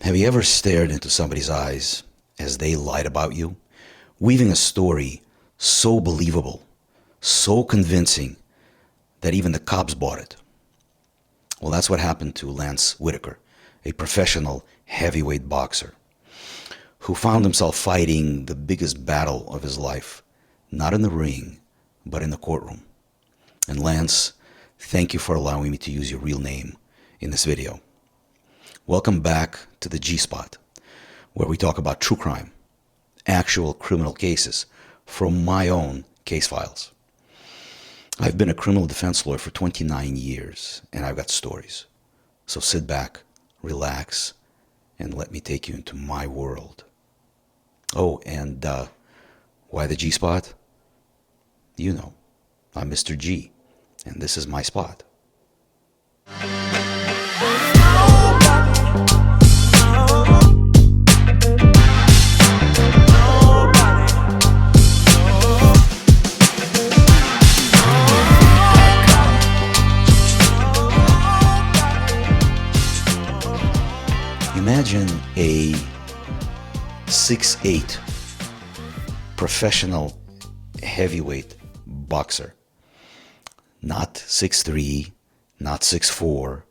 Have you ever stared into somebody's eyes as they lied about you, weaving a story so believable, so convincing that even the cops bought it? Well, that's what happened to Lance Whitaker, a professional heavyweight boxer who found himself fighting the biggest battle of his life, not in the ring, but in the courtroom. And Lance, thank you for allowing me to use your real name in this video. Welcome back to the G-Spot, where we talk about true crime, actual criminal cases from my own case files. I've been a criminal defense lawyer for 29 years, and I've got stories. So sit back, relax, and let me take you into my world. Oh, and why the G-Spot? You know, I'm Mr. G, and this is my spot. Imagine a 6'8" professional heavyweight boxer. Not 6'3", not 6'4",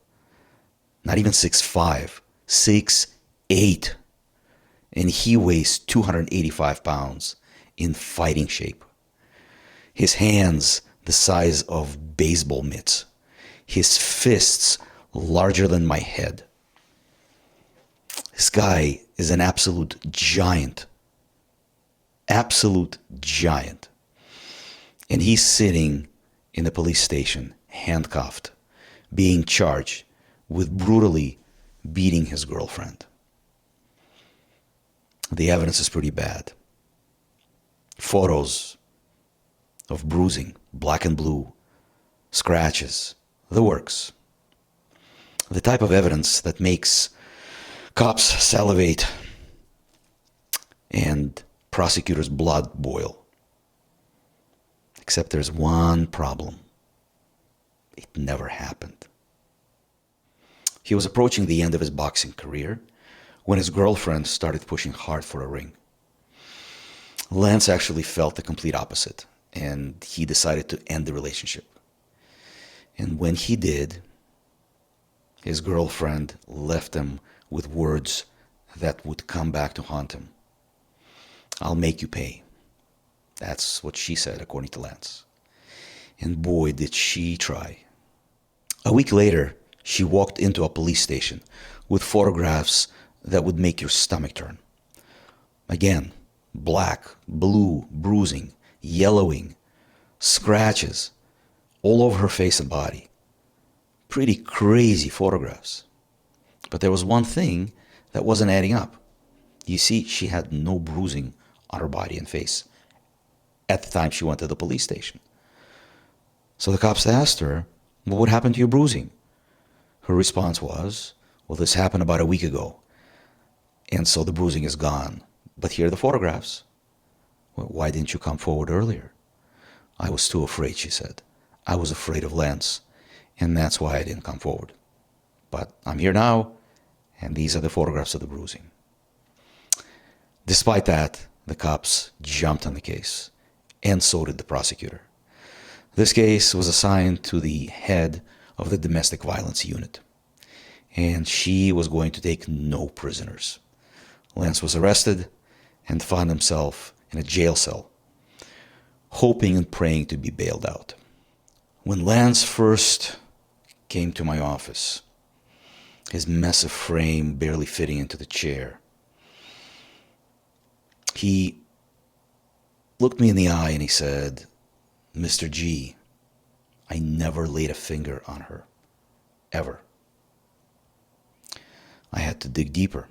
not even 6'5", 6'8". And he weighs 285 pounds in fighting shape. His hands the size of baseball mitts. His fists larger than my head. This guy is an absolute giant. Absolute giant. And he's sitting in the police station, handcuffed, being charged with brutally beating his girlfriend. The evidence is pretty bad. Photos of bruising, black and blue, scratches, the works. The type of evidence that makes cops salivate and prosecutors' blood boil. Except there's one problem. It never happened. He was approaching the end of his boxing career when his girlfriend started pushing hard for a ring. Lance actually felt the complete opposite, and he decided to end the relationship. And when he did, his girlfriend left him with words that would come back to haunt him. "I'll make you pay." That's what she said, according to Lance. And boy, did she try. A week later, she walked into a police station with photographs that would make your stomach turn. Again, black, blue, bruising, yellowing, scratches all over her face and body. Pretty crazy photographs. But there was one thing that wasn't adding up. You see, she had no bruising on her body and face at the time she went to the police station. So the cops asked her, "Well, what happened to your bruising?" Her response was, "Well, this happened about a week ago, and so the bruising is gone. But here are the photographs." "Well, why didn't you come forward earlier?" "I was too afraid," she said. "I was afraid of Lance, and that's why I didn't come forward. But I'm here now, and these are the photographs of the bruising." Despite that, the cops jumped on the case, and so did the prosecutor. This case was assigned to the head of the domestic violence unit, and she was going to take no prisoners. Lance was arrested and found himself in a jail cell, hoping and praying to be bailed out. When Lance first came to my office, his massive frame barely fitting into the chair, he looked me in the eye and he said, "Mr. G, I never laid a finger on her, ever." I had to dig deeper,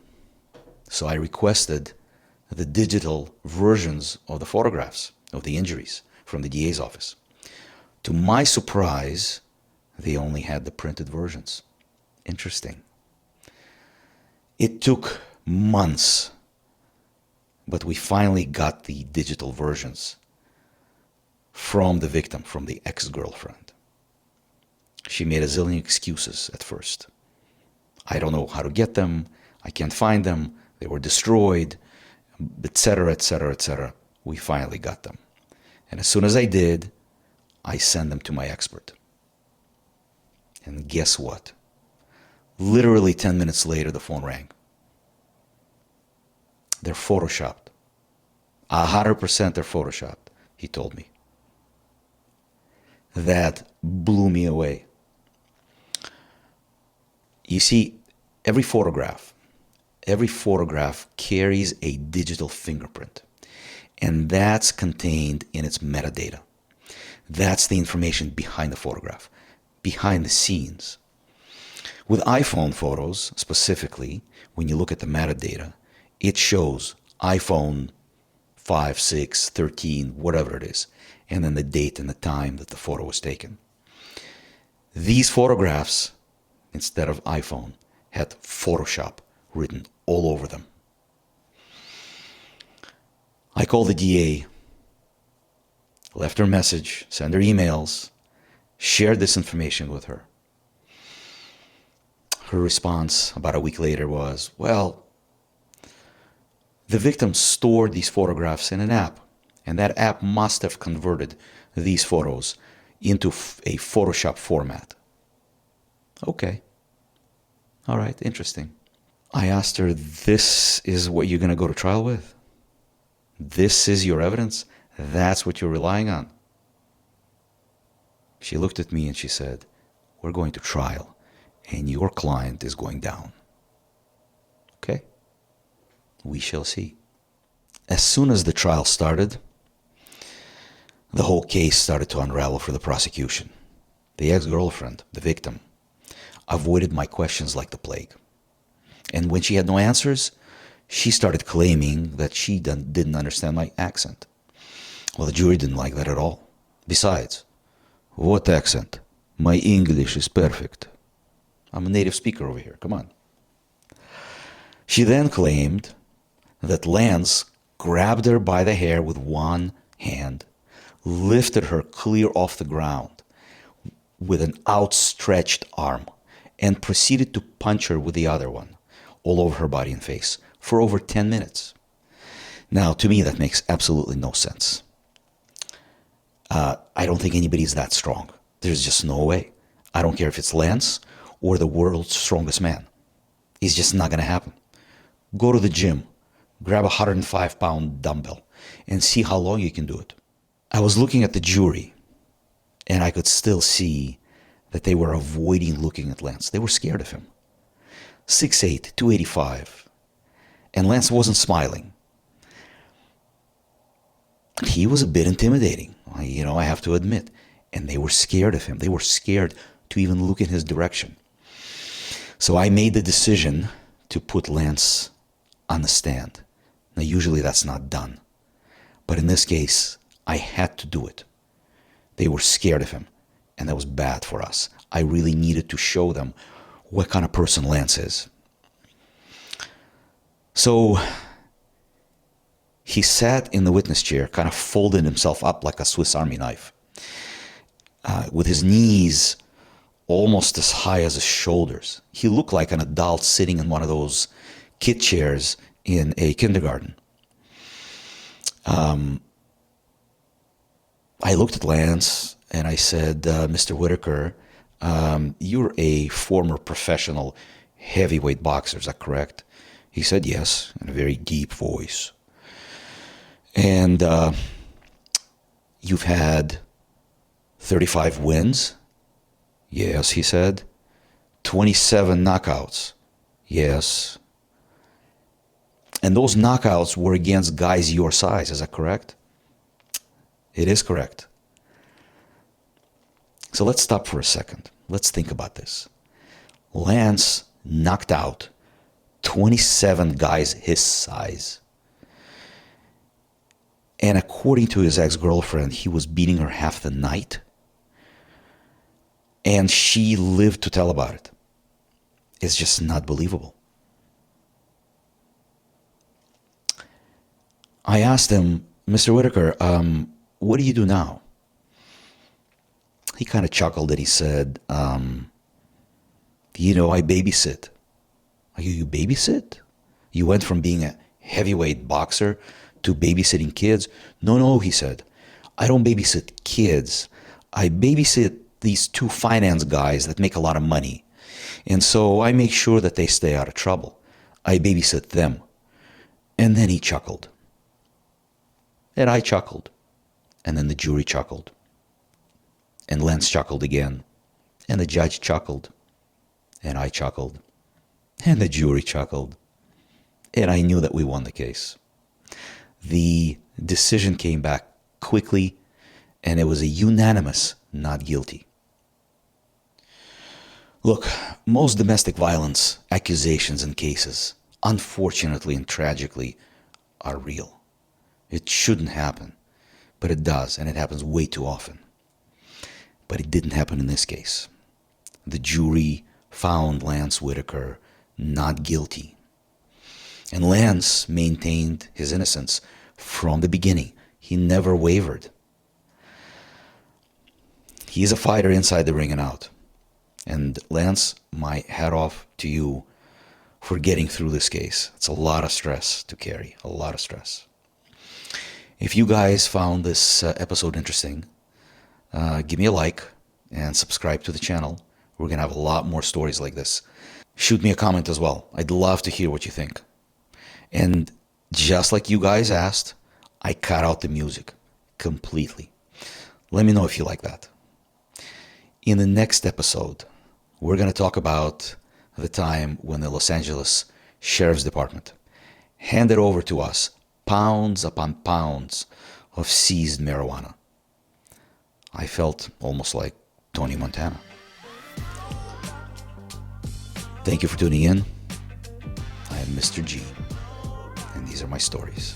so I requested the digital versions of the photographs of the injuries from the DA's office. To my surprise, they only had the printed versions. Interesting. It took months, but we finally got the digital versions from the victim, from the ex-girlfriend. She made a zillion excuses at first. I don't know how to get them. I can't find them. They were destroyed, etc., etc., etc. We finally got them. And as soon as I did, I sent them to my expert. And guess what? Literally 10 minutes later, the phone rang. They're photoshopped. 100% they're photoshopped, he told me. That blew me away. You see, every photograph carries a digital fingerprint. And that's contained in its metadata. That's the information behind the photograph, behind the scenes. With iPhone photos, specifically, when you look at the metadata, it shows iPhone 5, 6, 13, whatever it is, and then the date and the time that the photo was taken. These photographs, instead of iPhone, had Photoshop written all over them. I called the DA, left her a message, sent her emails, shared this information with her. Her response about a week later was, well, the victim stored these photographs in an app, and that app must have converted these photos into a Photoshop format. Okay. All right, interesting. I asked her, this is what you're going to go to trial with? This is your evidence? That's what you're relying on? She looked at me and she said, we're going to trial, and your client is going down. Okay? We shall see. As soon as the trial started, the whole case started to unravel for the prosecution. The ex-girlfriend, the victim, avoided my questions like the plague. And when she had no answers, she started claiming that she didn't understand my accent. Well, the jury didn't like that at all. Besides, what accent? My English is perfect. I'm a native speaker over here, come on. She then claimed that Lance grabbed her by the hair with one hand, lifted her clear off the ground with an outstretched arm, and proceeded to punch her with the other one all over her body and face for over 10 minutes. Now, to me, that makes absolutely no sense. I don't think anybody's that strong. There's just no way. I don't care if it's Lance or the world's strongest man. It's just not going to happen. Go to the gym, grab a 105-pound dumbbell, and see how long you can do it. I was looking at the jury, and I could still see that they were avoiding looking at Lance. They were scared of him. 6'8", 285. And Lance wasn't smiling. He was a bit intimidating, I have to admit. And they were scared of him. They were scared to even look in his direction. So I made the decision to put Lance on the stand. Now, usually that's not done. But in this case, I had to do it. They were scared of him, and that was bad for us. I really needed to show them what kind of person Lance is. So he sat in the witness chair, kind of folding himself up like a Swiss Army knife, with his knees almost as high as his shoulders. He looked like an adult sitting in one of those kid chairs in a kindergarten. I looked at Lance and I said, Mr. Whitaker, you're a former professional heavyweight boxer, is that correct? He said yes, in a very deep voice. And you've had 35 wins? Yes, he said. 27 knockouts? Yes. And those knockouts were against guys your size, is that correct? It is correct. So let's stop for a second. Let's think about this. Lance knocked out 27 guys his size. And according to his ex-girlfriend, he was beating her half the night. And she lived to tell about it. It's just not believable. I asked him, Mr. Whitaker, what do you do now? He kind of chuckled and he said, I babysit. You babysit? You went from being a heavyweight boxer to babysitting kids? No, no, he said. I don't babysit kids. I babysit these two finance guys that make a lot of money. And so I make sure that they stay out of trouble. I babysit them. And then he chuckled. And I chuckled. And then the jury chuckled. And Lance chuckled again. And the judge chuckled. And I chuckled. And the jury chuckled. And I knew that we won the case. The decision came back quickly, and it was a unanimous not guilty. Look, most domestic violence accusations and cases, unfortunately and tragically, are real. It shouldn't happen, but it does, and it happens way too often. But it didn't happen in this case. The jury found Lance Whitaker not guilty. And Lance maintained his innocence from the beginning. He never wavered. He's a fighter inside the ring and out. And Lance, my hat off to you for getting through this case. It's a lot of stress to carry, a lot of stress. If you guys found this episode interesting, give me a like and subscribe to the channel. We're going to have a lot more stories like this. Shoot me a comment as well. I'd love to hear what you think. And just like you guys asked, I cut out the music completely. Let me know if you like that. In the next episode, we're going to talk about the time when the Los Angeles Sheriff's Department handed over to us pounds upon pounds of seized marijuana. I felt almost like Tony Montana. Thank you for tuning in. I am Mr. G, and these are my stories.